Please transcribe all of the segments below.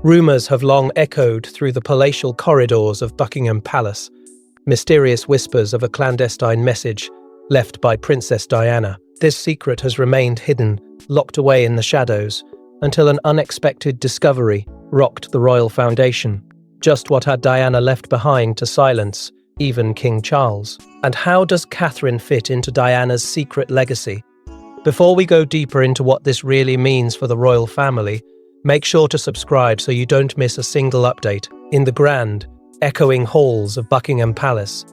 Rumours have long echoed through the palatial corridors of Buckingham Palace, mysterious whispers of a clandestine message left by Princess Diana. This secret has remained hidden, locked away in the shadows, until an unexpected discovery rocked the royal foundation. Just what had Diana left behind to silence even King Charles? And how does Catherine fit into Diana's secret legacy? Before we go deeper into what this really means for the royal family, make sure to subscribe so you don't miss a single update. In the grand, echoing halls of Buckingham Palace,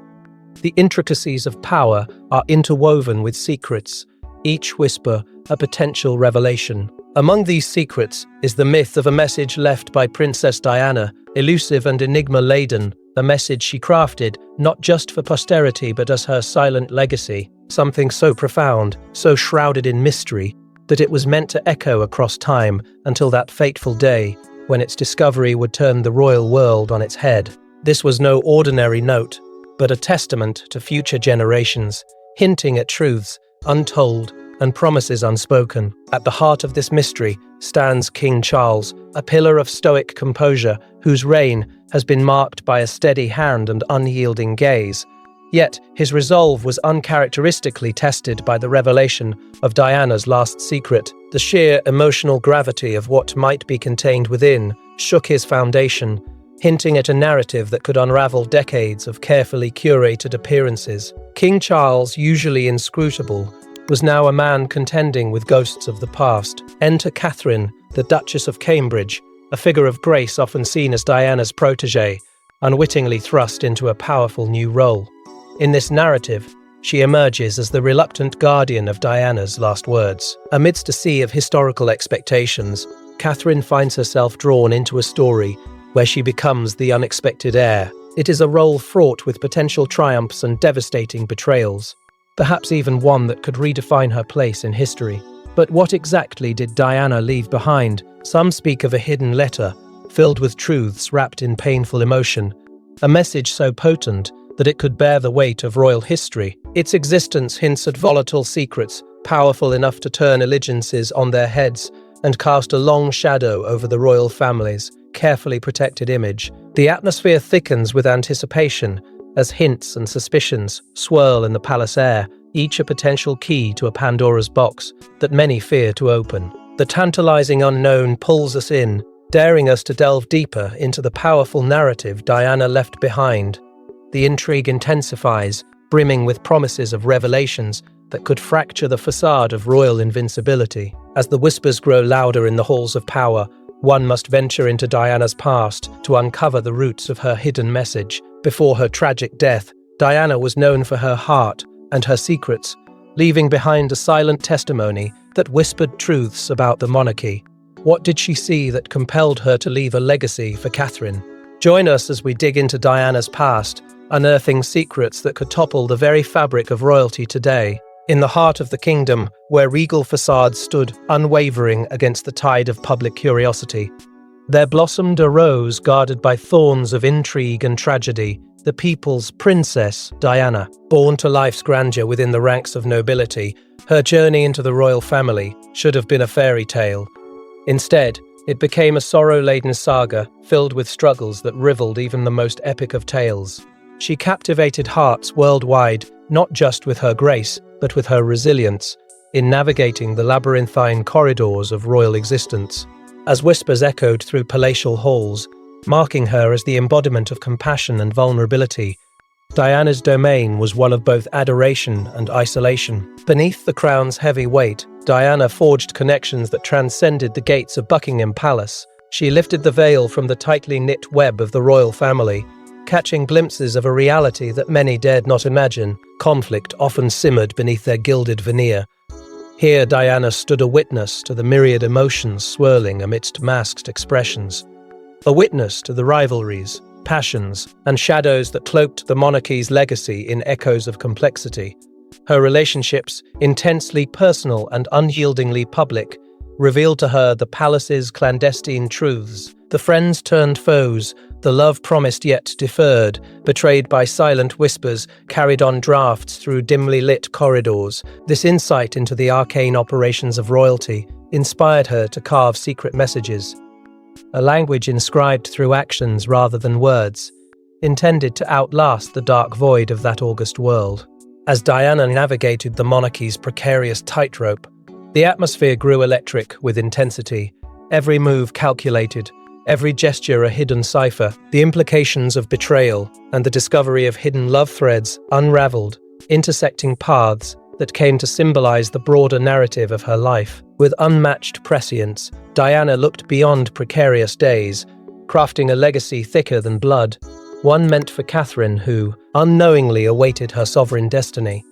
the intricacies of power are interwoven with secrets, each whisper a potential revelation. Among these secrets is the myth of a message left by Princess Diana, elusive and enigma-laden, a message she crafted not just for posterity but as her silent legacy, something so profound, so shrouded in mystery, that it was meant to echo across time until that fateful day when its discovery would turn the royal world on its head. This was no ordinary note, but a testament to future generations, hinting at truths untold and promises unspoken. At the heart of this mystery stands King Charles, a pillar of stoic composure whose reign has been marked by a steady hand and unyielding gaze. Yet his resolve was uncharacteristically tested by the revelation of Diana's last secret. The sheer emotional gravity of what might be contained within shook his foundation, hinting at a narrative that could unravel decades of carefully curated appearances. King Charles, usually inscrutable, was now a man contending with ghosts of the past. Enter Catherine, the Duchess of Cambridge, a figure of grace often seen as Diana's protégé, unwittingly thrust into a powerful new role. In this narrative, she emerges as the reluctant guardian of Diana's last words. Amidst a sea of historical expectations, Catherine finds herself drawn into a story where she becomes the unexpected heir. It is a role fraught with potential triumphs and devastating betrayals, perhaps even one that could redefine her place in history. But what exactly did Diana leave behind? Some speak of a hidden letter, filled with truths wrapped in painful emotion, a message so potent that it could bear the weight of royal history. Its existence hints at volatile secrets, powerful enough to turn allegiances on their heads and cast a long shadow over the royal family's carefully protected image. The atmosphere thickens with anticipation as hints and suspicions swirl in the palace air, each a potential key to a Pandora's box that many fear to open. The tantalizing unknown pulls us in, daring us to delve deeper into the powerful narrative Diana left behind. The intrigue intensifies, brimming with promises of revelations that could fracture the facade of royal invincibility. As the whispers grow louder in the halls of power, one must venture into Diana's past to uncover the roots of her hidden message. Before her tragic death, Diana was known for her heart and her secrets, leaving behind a silent testimony that whispered truths about the monarchy. What did she see that compelled her to leave a legacy for Catherine? Join us as we dig into Diana's past, unearthing secrets that could topple the very fabric of royalty today. In the heart of the kingdom, where regal facades stood unwavering against the tide of public curiosity, there blossomed a rose guarded by thorns of intrigue and tragedy, the people's princess, Diana. Born to life's grandeur within the ranks of nobility, her journey into the royal family should have been a fairy tale. Instead, it became a sorrow-laden saga filled with struggles that rivaled even the most epic of tales. She captivated hearts worldwide, not just with her grace, but with her resilience in navigating the labyrinthine corridors of royal existence. As whispers echoed through palatial halls, marking her as the embodiment of compassion and vulnerability, Diana's domain was one of both adoration and isolation. Beneath the crown's heavy weight, Diana forged connections that transcended the gates of Buckingham Palace. She lifted the veil from the tightly knit web of the royal family, catching glimpses of a reality that many dared not imagine. Conflict often simmered beneath their gilded veneer. Here Diana stood a witness to the myriad emotions swirling amidst masked expressions, a witness to the rivalries, passions, and shadows that cloaked the monarchy's legacy in echoes of complexity. Her relationships, intensely personal and unyieldingly public, revealed to her the palace's clandestine truths. The friends turned foes, the love promised yet deferred, betrayed by silent whispers, carried on drafts through dimly lit corridors. This insight into the arcane operations of royalty inspired her to carve secret messages, a language inscribed through actions rather than words, intended to outlast the dark void of that august world. As Diana navigated the monarchy's precarious tightrope, the atmosphere grew electric with intensity, every move calculated, every gesture a hidden cipher. The implications of betrayal and the discovery of hidden love threads unraveled, intersecting paths that came to symbolize the broader narrative of her life. With unmatched prescience, Diana looked beyond precarious days, crafting a legacy thicker than blood, one meant for Catherine who, unknowingly, awaited her sovereign destiny.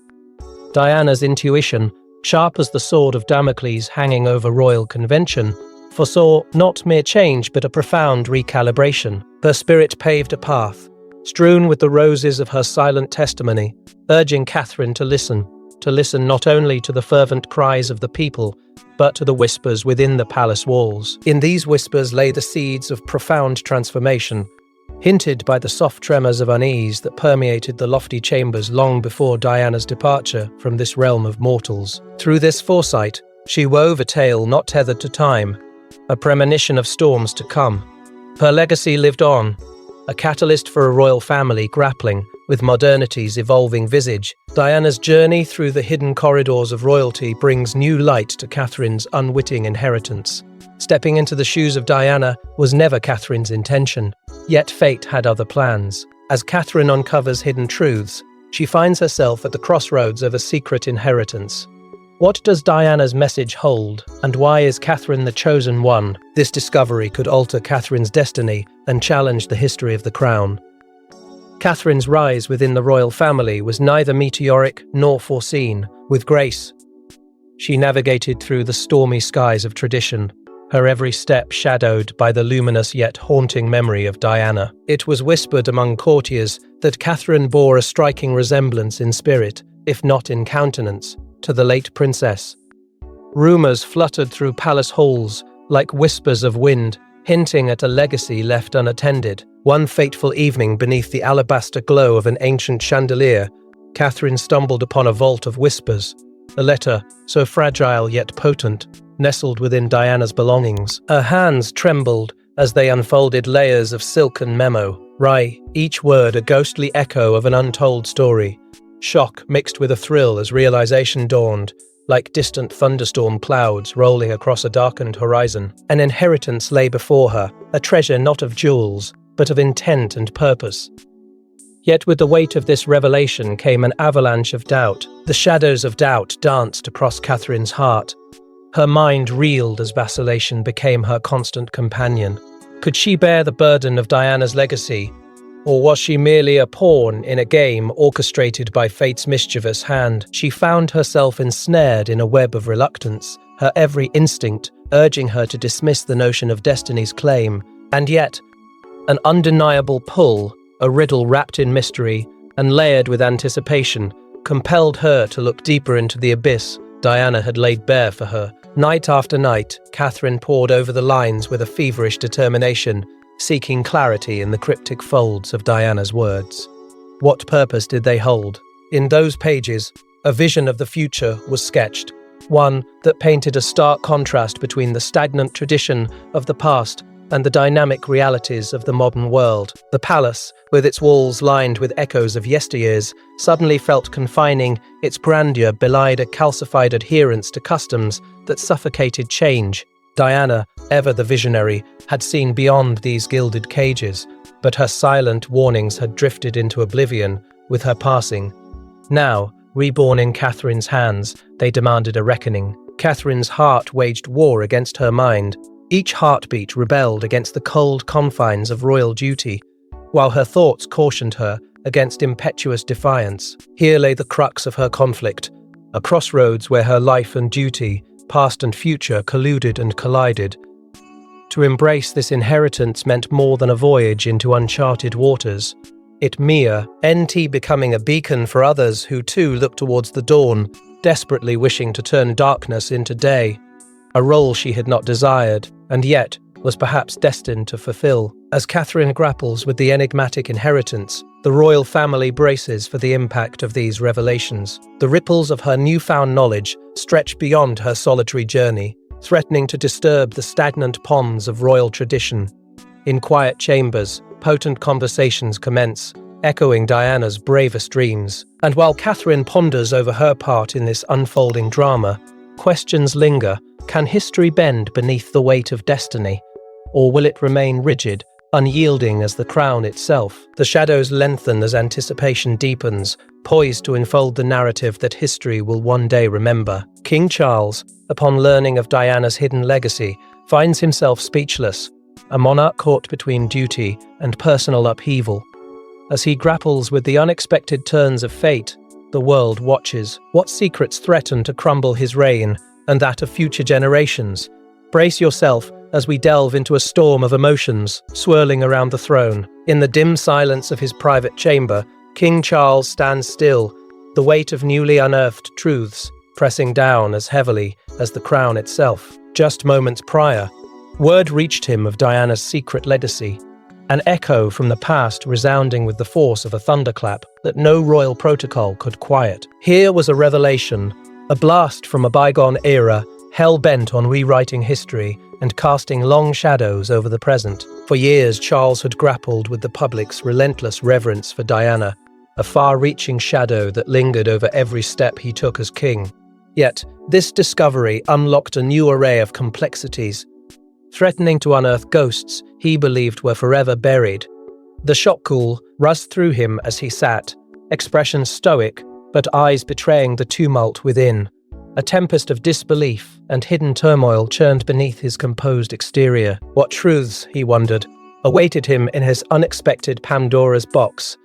Diana's intuition, sharp as the sword of Damocles hanging over royal convention, foresaw not mere change but a profound recalibration. Her spirit paved a path, strewn with the roses of her silent testimony, urging Catherine to listen not only to the fervent cries of the people, but to the whispers within the palace walls. In these whispers lay the seeds of profound transformation, hinted by the soft tremors of unease that permeated the lofty chambers long before Diana's departure from this realm of mortals. Through this foresight, she wove a tale not tethered to time, a premonition of storms to come. Her legacy lived on, a catalyst for a royal family grappling with modernity's evolving visage. Diana's journey through the hidden corridors of royalty brings new light to Catherine's unwitting inheritance. Stepping into the shoes of Diana was never Catherine's intention, yet fate had other plans. As Catherine uncovers hidden truths, she finds herself at the crossroads of a secret inheritance. What does Diana's message hold, and why is Catherine the chosen one? This discovery could alter Catherine's destiny and challenge the history of the crown. Catherine's rise within the royal family was neither meteoric nor foreseen. With grace, she navigated through the stormy skies of tradition, her every step shadowed by the luminous yet haunting memory of Diana. It was whispered among courtiers that Catherine bore a striking resemblance in spirit, if not in countenance, to the late princess. Rumours fluttered through palace halls like whispers of wind, hinting at a legacy left unattended. One fateful evening, beneath the alabaster glow of an ancient chandelier, Catherine stumbled upon a vault of whispers. A letter, so fragile yet potent, nestled within Diana's belongings. Her hands trembled as they unfolded layers of silken memo, each word a ghostly echo of an untold story. Shock mixed with a thrill as realization dawned, like distant thunderstorm clouds rolling across a darkened horizon. An inheritance lay before her, a treasure not of jewels, but of intent and purpose. Yet with the weight of this revelation came an avalanche of doubt. The shadows of doubt danced across Catherine's heart. Her mind reeled as vacillation became her constant companion. Could she bear the burden of Diana's legacy, or was she merely a pawn in a game orchestrated by fate's mischievous hand? She found herself ensnared in a web of reluctance, her every instinct urging her to dismiss the notion of destiny's claim, and yet an undeniable pull, a riddle wrapped in mystery and layered with anticipation, compelled her to look deeper into the abyss Diana had laid bare for her. Night after night, Catherine pored over the lines with a feverish determination, seeking clarity in the cryptic folds of Diana's words. What purpose did they hold? In those pages, a vision of the future was sketched, one that painted a stark contrast between the stagnant tradition of the past and the dynamic realities of the modern world. The palace, with its walls lined with echoes of yesteryears, suddenly felt confining. Its grandeur belied a calcified adherence to customs that suffocated change. Diana, ever the visionary, had seen beyond these gilded cages, but her silent warnings had drifted into oblivion with her passing. Now, reborn in Catherine's hands, they demanded a reckoning. Catherine's heart waged war against her mind. Each heartbeat rebelled against the cold confines of royal duty, while her thoughts cautioned her against impetuous defiance. Here lay the crux of her conflict, a crossroads where her life and duty, past and future, colluded and collided. To embrace this inheritance meant more than a voyage into uncharted waters. It meant becoming a beacon for others who too looked towards the dawn, desperately wishing to turn darkness into day. A role she had not desired, and yet was perhaps destined to fulfill. As Catherine grapples with the enigmatic inheritance, the royal family braces for the impact of these revelations. The ripples of her newfound knowledge stretch beyond her solitary journey, threatening to disturb the stagnant ponds of royal tradition. In quiet chambers, potent conversations commence, echoing Diana's bravest dreams. And while Catherine ponders over her part in this unfolding drama, questions linger. Can history bend beneath the weight of destiny? Or will it remain rigid, unyielding as the crown itself? The shadows lengthen as anticipation deepens, poised to unfold the narrative that history will one day remember. King Charles, upon learning of Diana's hidden legacy, finds himself speechless, a monarch caught between duty and personal upheaval. As he grapples with the unexpected turns of fate, the world watches. What secrets threaten to crumble his reign and that of future generations? Brace yourself as we delve into a storm of emotions swirling around the throne. In the dim silence of his private chamber, King Charles stands still, the weight of newly unearthed truths pressing down as heavily as the crown itself. Just moments prior, word reached him of Diana's secret legacy, an echo from the past resounding with the force of a thunderclap that no royal protocol could quiet. Here was a revelation, a blast from a bygone era, hell-bent on rewriting history and casting long shadows over the present. For years, Charles had grappled with the public's relentless reverence for Diana, a far-reaching shadow that lingered over every step he took as king. Yet, this discovery unlocked a new array of complexities, threatening to unearth ghosts he believed were forever buried. The shock cool rushed through him as he sat, expression stoic, but eyes betraying the tumult within. A tempest of disbelief and hidden turmoil churned beneath his composed exterior. What truths, he wondered, awaited him in his unexpected Pandora's box?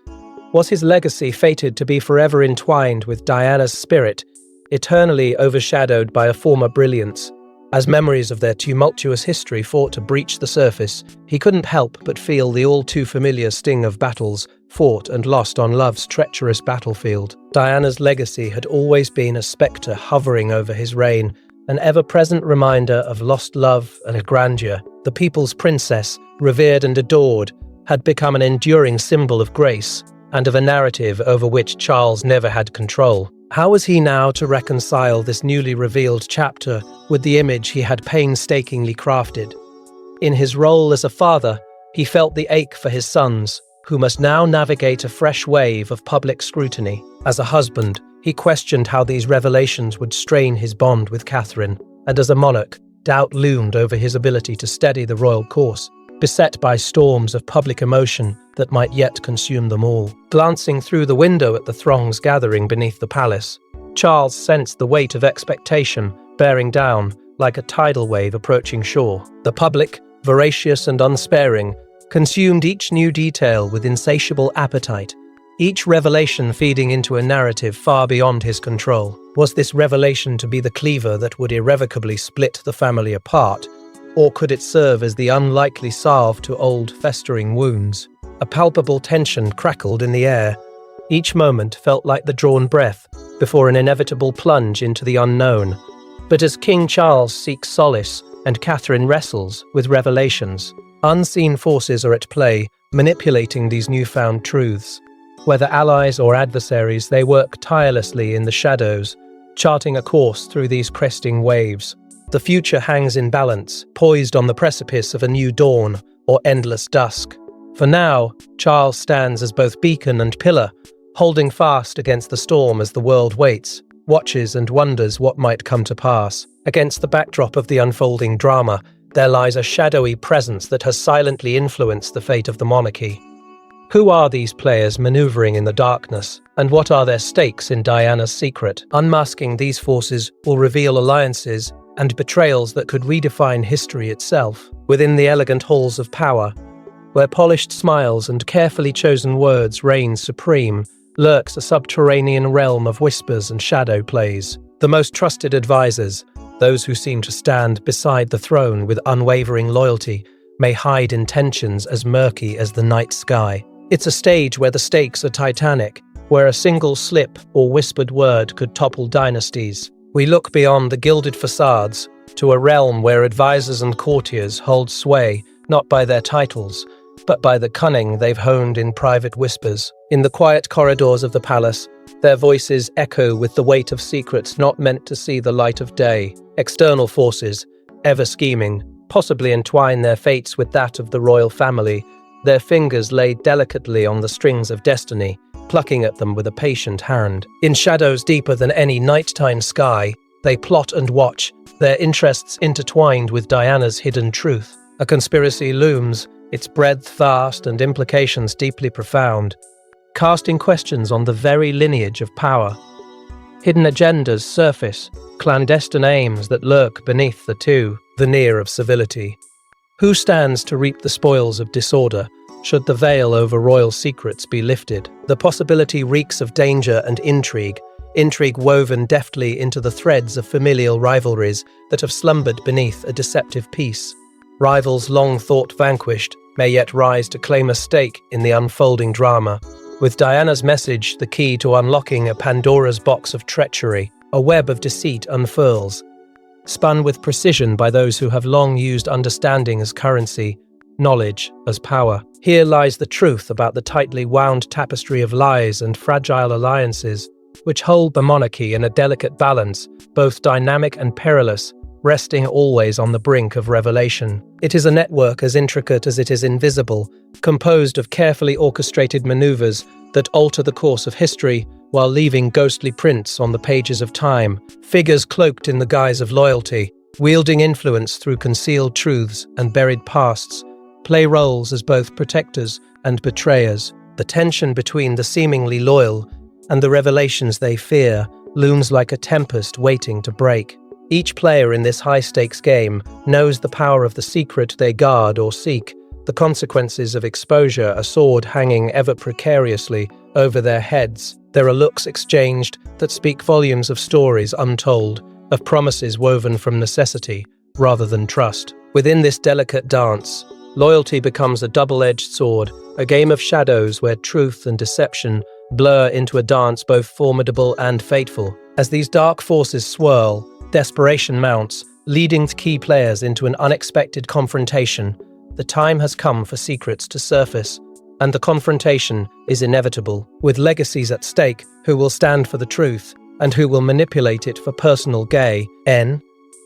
Was his legacy fated to be forever entwined with Diana's spirit, eternally overshadowed by a former brilliance? As memories of their tumultuous history fought to breach the surface, he couldn't help but feel the all-too-familiar sting of battles fought and lost on love's treacherous battlefield. Diana's legacy had always been a spectre hovering over his reign, an ever-present reminder of lost love and grandeur. The people's princess, revered and adored, had become an enduring symbol of grace and of a narrative over which Charles never had control. How was he now to reconcile this newly revealed chapter with the image he had painstakingly crafted? In his role as a father, he felt the ache for his sons, who must now navigate a fresh wave of public scrutiny. As a husband, he questioned how these revelations would strain his bond with Catherine, and as a monarch, doubt loomed over his ability to steady the royal course, beset by storms of public emotion that might yet consume them all. Glancing through the window at the throngs gathering beneath the palace, Charles sensed the weight of expectation bearing down like a tidal wave approaching shore. The public, voracious and unsparing, consumed each new detail with insatiable appetite, each revelation feeding into a narrative far beyond his control. Was this revelation to be the cleaver that would irrevocably split the family apart, or could it serve as the unlikely salve to old, festering wounds? A palpable tension crackled in the air. Each moment felt like the drawn breath before an inevitable plunge into the unknown. But as King Charles seeks solace and Catherine wrestles with revelations, unseen forces are at play, manipulating these newfound truths. Whether allies or adversaries, they work tirelessly in the shadows, charting a course through these cresting waves. The future hangs in balance, poised on the precipice of a new dawn or endless dusk. For now, Charles stands as both beacon and pillar, holding fast against the storm as the world waits, watches and wonders what might come to pass. Against the backdrop of the unfolding drama, there lies a shadowy presence that has silently influenced the fate of the monarchy. Who are these players maneuvering in the darkness, and what are their stakes in Diana's secret? Unmasking these forces will reveal alliances and betrayals that could redefine history itself. Within the elegant halls of power, where polished smiles and carefully chosen words reign supreme, lurks a subterranean realm of whispers and shadow plays. The most trusted advisors, those who seem to stand beside the throne with unwavering loyalty, may hide intentions as murky as the night sky. It's a stage where the stakes are titanic, where a single slip or whispered word could topple dynasties. We look beyond the gilded facades to a realm where advisors and courtiers hold sway not by their titles, but by the cunning they've honed in private whispers. In the quiet corridors of the palace, their voices echo with the weight of secrets not meant to see the light of day. External forces, ever scheming, possibly entwine their fates with that of the royal family, their fingers laid delicately on the strings of destiny, plucking at them with a patient hand. In shadows deeper than any nighttime sky, they plot and watch, their interests intertwined with Diana's hidden truth. A conspiracy looms, its breadth vast and implications deeply profound, casting questions on the very lineage of power. Hidden agendas surface, clandestine aims that lurk beneath the veneer of civility. Who stands to reap the spoils of disorder, should the veil over royal secrets be lifted? The possibility reeks of danger and intrigue woven deftly into the threads of familial rivalries that have slumbered beneath a deceptive peace. Rivals long thought vanquished may yet rise to claim a stake in the unfolding drama. With Diana's message the key to unlocking a Pandora's box of treachery, a web of deceit unfurls, spun with precision by those who have long used understanding as currency, knowledge as power. Here lies the truth about the tightly wound tapestry of lies and fragile alliances, which hold the monarchy in a delicate balance, both dynamic and perilous, resting always on the brink of revelation. It is a network as intricate as it is invisible, composed of carefully orchestrated maneuvers that alter the course of history while leaving ghostly prints on the pages of time, figures cloaked in the guise of loyalty, wielding influence through concealed truths and buried pasts, play roles as both protectors and betrayers. The tension between the seemingly loyal and the revelations they fear looms like a tempest waiting to break. Each player in this high-stakes game knows the power of the secret they guard or seek, the consequences of exposure, a sword hanging ever precariously over their heads. There are looks exchanged that speak volumes of stories untold, of promises woven from necessity rather than trust. Within this delicate dance, loyalty becomes a double-edged sword, a game of shadows where truth and deception blur into a dance both formidable and fateful. As these dark forces swirl, desperation mounts, leading key players into an unexpected confrontation. The time has come for secrets to surface, and the confrontation is inevitable. With legacies at stake, who will stand for the truth, and who will manipulate it for personal gain?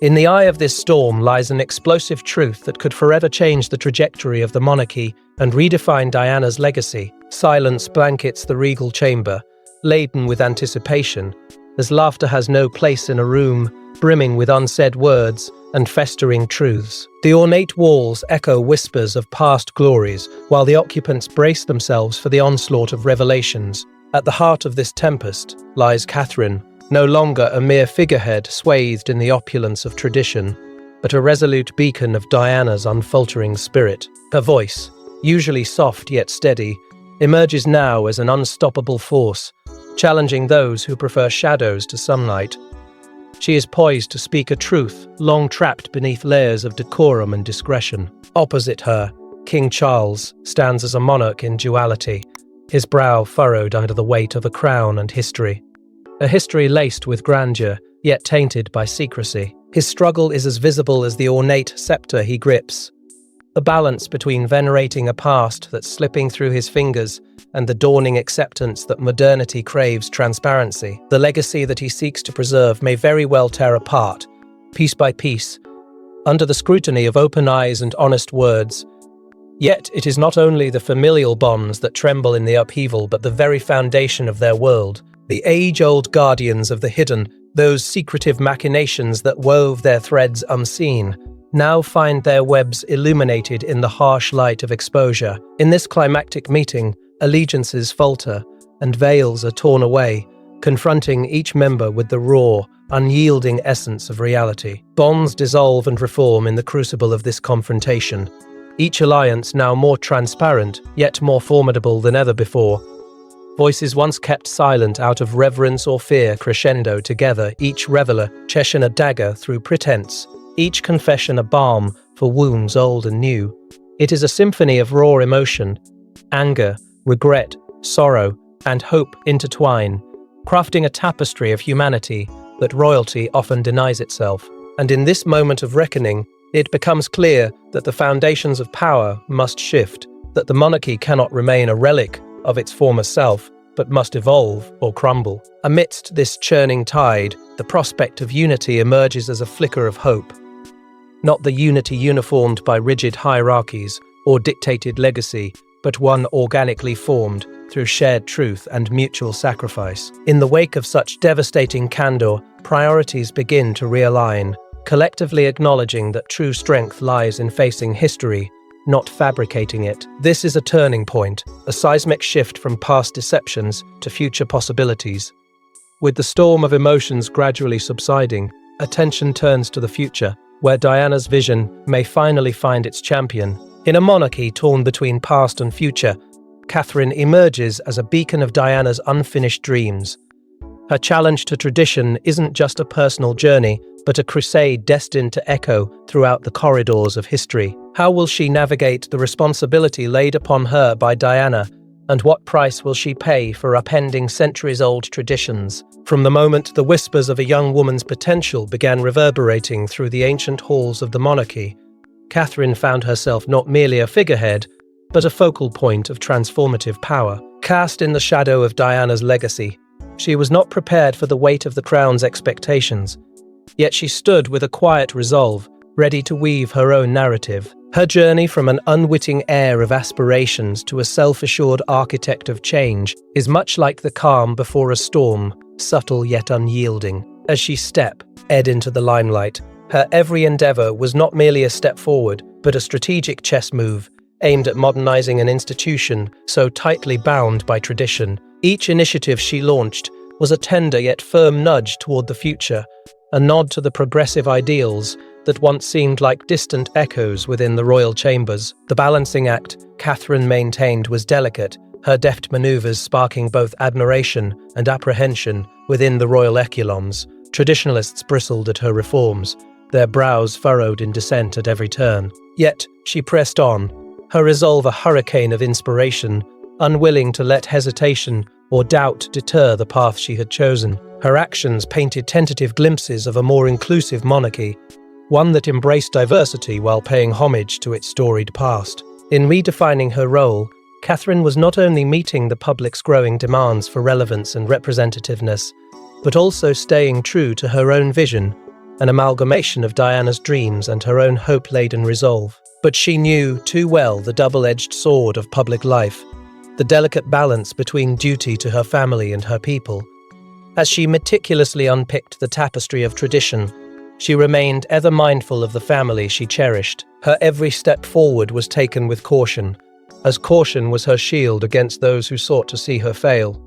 In the eye of this storm lies an explosive truth that could forever change the trajectory of the monarchy and redefine Diana's legacy. Silence blankets the regal chamber, laden with anticipation, as laughter has no place in a room brimming with unsaid words and festering truths. The ornate walls echo whispers of past glories, while the occupants brace themselves for the onslaught of revelations. At the heart of this tempest lies Catherine, no longer a mere figurehead swathed in the opulence of tradition, but a resolute beacon of Diana's unfaltering spirit. Her voice, usually soft yet steady, emerges now as an unstoppable force, challenging those who prefer shadows to sunlight. She is poised to speak a truth long trapped beneath layers of decorum and discretion. Opposite her, King Charles stands as a monarch in duality, his brow furrowed under the weight of a crown and history. A history laced with grandeur, yet tainted by secrecy. His struggle is as visible as the ornate scepter he grips, a balance between venerating a past that's slipping through his fingers and the dawning acceptance that modernity craves transparency. The legacy that he seeks to preserve may very well tear apart, piece by piece, under the scrutiny of open eyes and honest words. Yet it is not only the familial bonds that tremble in the upheaval, but the very foundation of their world. The age-old guardians of the hidden, those secretive machinations that wove their threads unseen, now find their webs illuminated in the harsh light of exposure. In this climactic meeting, allegiances falter and veils are torn away, confronting each member with the raw, unyielding essence of reality. Bonds dissolve and reform in the crucible of this confrontation, each alliance now more transparent, yet more formidable than ever before. Voices once kept silent out of reverence or fear crescendo together, each reveler chashing a dagger through pretense, each confession a balm for wounds old and new. It is a symphony of raw emotion. Anger, regret, sorrow, and hope intertwine, crafting a tapestry of humanity that royalty often denies itself. And in this moment of reckoning, it becomes clear that the foundations of power must shift, that the monarchy cannot remain a relic of its former self, but must evolve or crumble. Amidst this churning tide, the prospect of unity emerges as a flicker of hope. not the unity uniformed by rigid hierarchies or dictated legacy, but one organically formed through shared truth and mutual sacrifice. In the wake of such devastating candor, priorities begin to realign, collectively acknowledging that true strength lies in facing history, not fabricating it. This is a turning point, a seismic shift from past deceptions to future possibilities. With the storm of emotions gradually subsiding, attention turns to the future, where Diana's vision may finally find its champion. In a monarchy torn between past and future, Catherine emerges as a beacon of Diana's unfinished dreams. Her challenge to tradition isn't just a personal journey, but a crusade destined to echo throughout the corridors of history. How will she navigate the responsibility laid upon her by Diana, and what price will she pay for upending centuries-old traditions? From the moment the whispers of a young woman's potential began reverberating through the ancient halls of the monarchy, Catherine found herself not merely a figurehead, but a focal point of transformative power. Cast in the shadow of Diana's legacy, she was not prepared for the weight of the crown's expectations. Yet she stood with a quiet resolve, ready to weave her own narrative. Her journey from an unwitting heir of aspirations to a self-assured architect of change is much like the calm before a storm, subtle yet unyielding. As she stepped into the limelight, her every endeavor was not merely a step forward, but a strategic chess move, aimed at modernizing an institution so tightly bound by tradition. Each initiative she launched was a tender yet firm nudge toward the future, a nod to the progressive ideals that once seemed like distant echoes within the royal chambers. The balancing act Catherine maintained was delicate, her deft maneuvers sparking both admiration and apprehension within the royal echelons. Traditionalists bristled at her reforms, their brows furrowed in dissent at every turn. Yet she pressed on, her resolve a hurricane of inspiration, unwilling to let hesitation or doubt deter the path she had chosen. Her actions painted tentative glimpses of a more inclusive monarchy, one that embraced diversity while paying homage to its storied past. In redefining her role, Catherine was not only meeting the public's growing demands for relevance and representativeness, but also staying true to her own vision, an amalgamation of Diana's dreams and her own hope-laden resolve. But she knew too well the double-edged sword of public life, the delicate balance between duty to her family and her people. As she meticulously unpicked the tapestry of tradition, she remained ever mindful of the family she cherished. Her every step forward was taken with caution, as caution was her shield against those who sought to see her fail.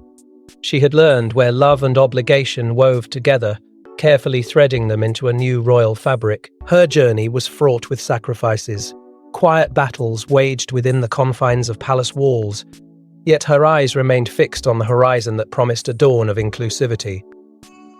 She had learned where love and obligation wove together, carefully threading them into a new royal fabric. Her journey was fraught with sacrifices, quiet battles waged within the confines of palace walls, yet her eyes remained fixed on the horizon that promised a dawn of inclusivity.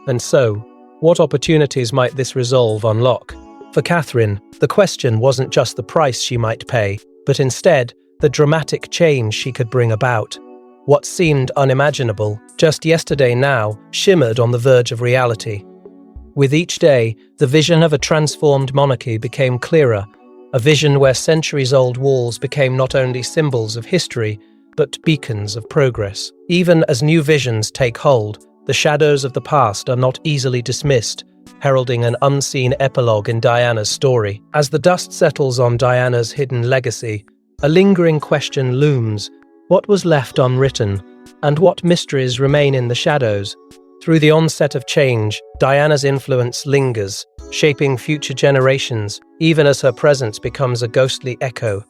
And so, what opportunities might this resolve unlock? For Catherine, the question wasn't just the price she might pay, but instead, the dramatic change she could bring about. What seemed unimaginable just yesterday now shimmered on the verge of reality. With each day, the vision of a transformed monarchy became clearer, a vision where centuries-old walls became not only symbols of history, but beacons of progress. Even as new visions take hold, the shadows of the past are not easily dismissed, heralding an unseen epilogue in Diana's story. As the dust settles on Diana's hidden legacy, a lingering question looms: what was left unwritten, and what mysteries remain in the shadows? Through the onset of change, Diana's influence lingers, shaping future generations, even as her presence becomes a ghostly echo.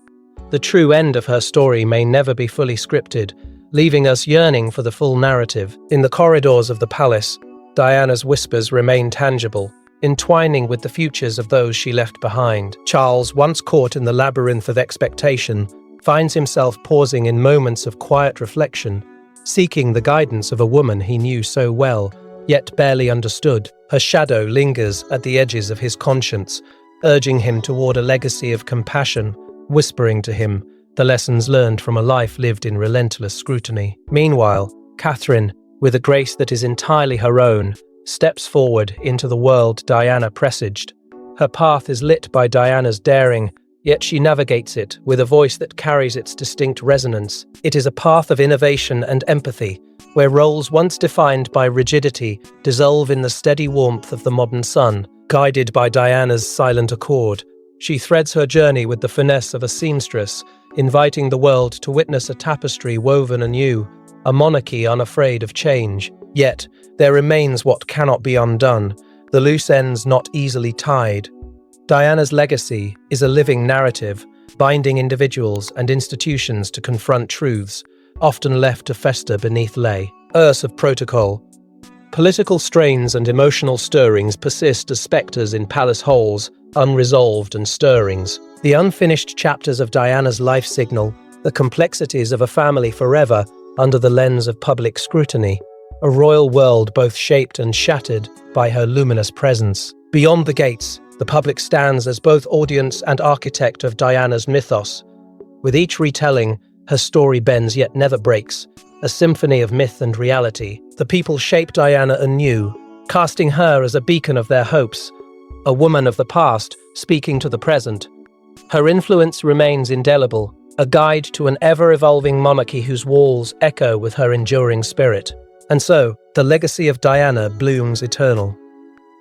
The true end of her story may never be fully scripted, leaving us yearning for the full narrative. In the corridors of the palace, Diana's whispers remain tangible, entwining with the futures of those she left behind. Charles, once caught in the labyrinth of expectation, finds himself pausing in moments of quiet reflection, seeking the guidance of a woman he knew so well, yet barely understood. Her shadow lingers at the edges of his conscience, urging him toward a legacy of compassion, whispering to him the lessons learned from a life lived in relentless scrutiny. Meanwhile, Catherine, with a grace that is entirely her own, steps forward into the world Diana presaged. Her path is lit by Diana's daring, yet she navigates it with a voice that carries its distinct resonance. It is a path of innovation and empathy, where roles once defined by rigidity dissolve in the steady warmth of the modern sun. Guided by Diana's silent accord, She threads her journey with the finesse of a seamstress, inviting the world to witness a tapestry woven anew, a monarchy unafraid of change. Yet, there remains what cannot be undone, the loose ends not easily tied. Diana's legacy is a living narrative, binding individuals and institutions to confront truths, often left to fester beneath layers of protocol. Political strains and emotional stirrings persist as spectres in palace halls, unresolved and stirrings. The unfinished chapters of Diana's life signal the complexities of a family forever under the lens of public scrutiny, a royal world both shaped and shattered by her luminous presence. Beyond the gates, the public stands as both audience and architect of Diana's mythos. With each retelling, her story bends yet never breaks, a symphony of myth and reality. The people shape Diana anew, casting her as a beacon of their hopes, a woman of the past speaking to the present. Her influence remains indelible, a guide to an ever-evolving monarchy whose walls echo with her enduring spirit. And so, the legacy of Diana blooms eternal.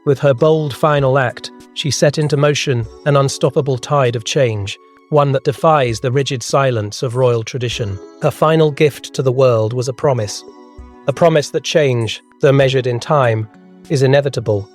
With her bold final act, she set into motion an unstoppable tide of change, one that defies the rigid silence of royal tradition. Her final gift to the world was a promise that change, though measured in time, is inevitable.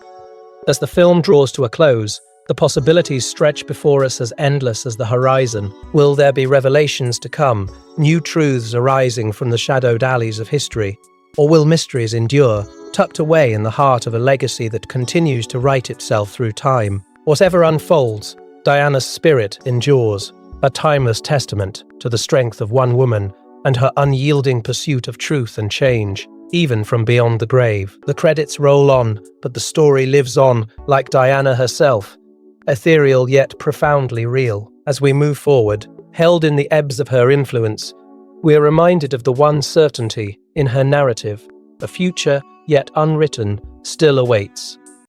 As the film draws to a close, the possibilities stretch before us as endless as the horizon. Will there be revelations to come, new truths arising from the shadowed alleys of history? Or will mysteries endure, tucked away in the heart of a legacy that continues to write itself through time? Whatever unfolds, Diana's spirit endures, a timeless testament to the strength of one woman and her unyielding pursuit of truth and change, even from beyond the grave. The credits roll on, but the story lives on, like Diana herself, ethereal yet profoundly real. As we move forward, held in the ebbs of her influence, we are reminded of the one certainty in her narrative: a future, yet unwritten, still awaits.